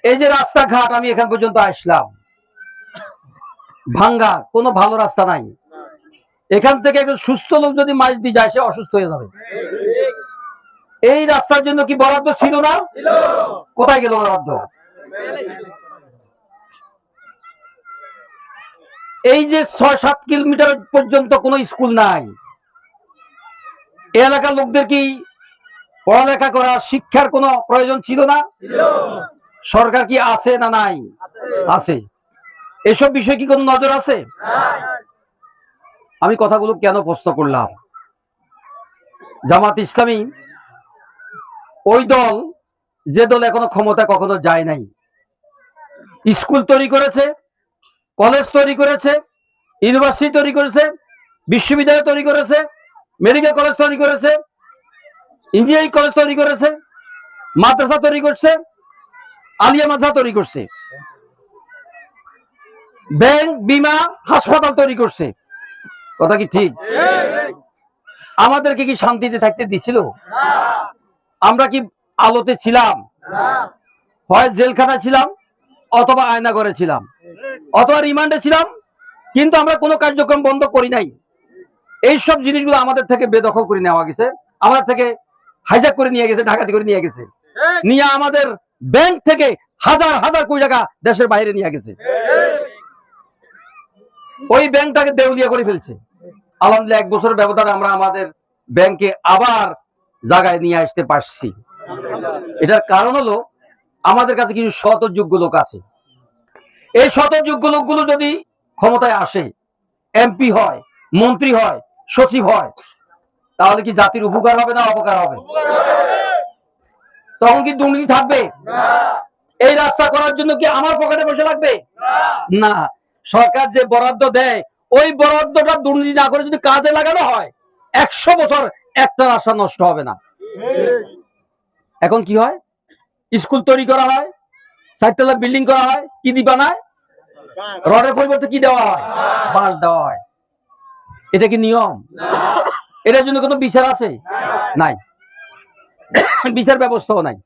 এই যে রাস্তাঘাট, আমি এখান পর্যন্ত আসলাম, ভাঙ্গা, কোনো ভালো রাস্তা নাই। এখান থেকে একজন সুস্থ লোক যদি মাইজ দিয়ে যায়, সে অসুস্থ হয়ে যাবে। এই রাস্তার জন্য কি বরাদ্দ ছিল না? কোথায় গেল বরাদ্দ? এই যে ৬-৭ কিলোমিটার পর্যন্ত কোনো স্কুল নাই। এই এলাকার লোকদের কি পড়ালেখা করা, শিক্ষার কোনো প্রয়োজন ছিল না? সরকার কি আছে না নাই? আছে। এসব বিষয়ে কি কোনো নজর আছে? আমি কথাগুলো কেন প্রশ্ন করলাম? জামাত ইসলামী ওই দল, যে দল এখনো ক্ষমতা কখনো যায় নাই। স্কুল তৈরি করেছে, কলেজ তৈরি করেছে, ইউনিভার্সিটি তৈরি করেছে, বিশ্ববিদ্যালয় তৈরি করেছে, মেডিকেল কলেজ তৈরি করেছে, ইঞ্জিনিয়ারিং কলেজ তৈরি করেছে, মাদ্রাসা তৈরি করছে, আলিয়া মাদ্রাসা তৈরি করছে, ব্যাংক, বিমা, হাসপাতাল তৈরি করছে। কথা কি ঠিক? আমাদেরকে কি শান্তিতে থাকতে দিছিল? আমরা কি আলোতে ছিলাম? হয় জেলখানা ছিলাম, অথবা আয়না ঘরে ছিলাম, অথবা রিমান্ডে ছিলাম, কিন্তু আমরা কোনো কার্যক্রম বন্ধ করি নাই। এইসব জিনিসগুলো আমাদের থেকে বেদখল করে নেওয়া গেছে, আমাদের থেকে হাইজ্যাক করে নিয়ে গেছে, ডাকাতি করে নিয়ে গেছে, নিয়ে আমাদের ব্যাংক থেকে হাজার হাজার কোটি টাকা দেশের বাইরে নিয়ে গেছে। ওই ব্যাংকটাকে দেউলিয়া করে ফেলছে। আলহামদুলিল্লাহ 1 বছরের ব্যবধানে আমরা আমাদের ব্যাংকে আবার জায়গায় নিয়ে আসতে পারছি। এটার কারণ হলো আমাদের কাছে কিছু শত যোগ্য লোক আছে। এই শত যোগ্য লোকগুলো যদি ক্ষমতায় আসে, এমপি হয়, মন্ত্রী হয়, সচিব হয়, তাহলে কি জাতির উপকার হবে না অপকার হবে? তখন কি দুর্নীতি থাকবে? এই রাস্তা করার জন্য কি আমার পকেটে বসে লাগবে? না। সরকার যে বরাদ্দ দেয়, ওই বরাদ্দটা দুর্নীতি না করে যদি কাজে লাগানো হয়, 100 বছর একটা রাস্তা নষ্ট হবে না। এখন কি হয়? স্কুল তৈরি করা হয়, 4 তলা বিল্ডিং করা হয়, কি দি বানায়? রডের পরিবর্তে কি দেওয়া হয়? বাঁশ দেওয়া হয়। এটা কি নিয়ম? এটার জন্য কোনো বিচার আছে? নাই। বিচার ব্যবস্থাও নাই।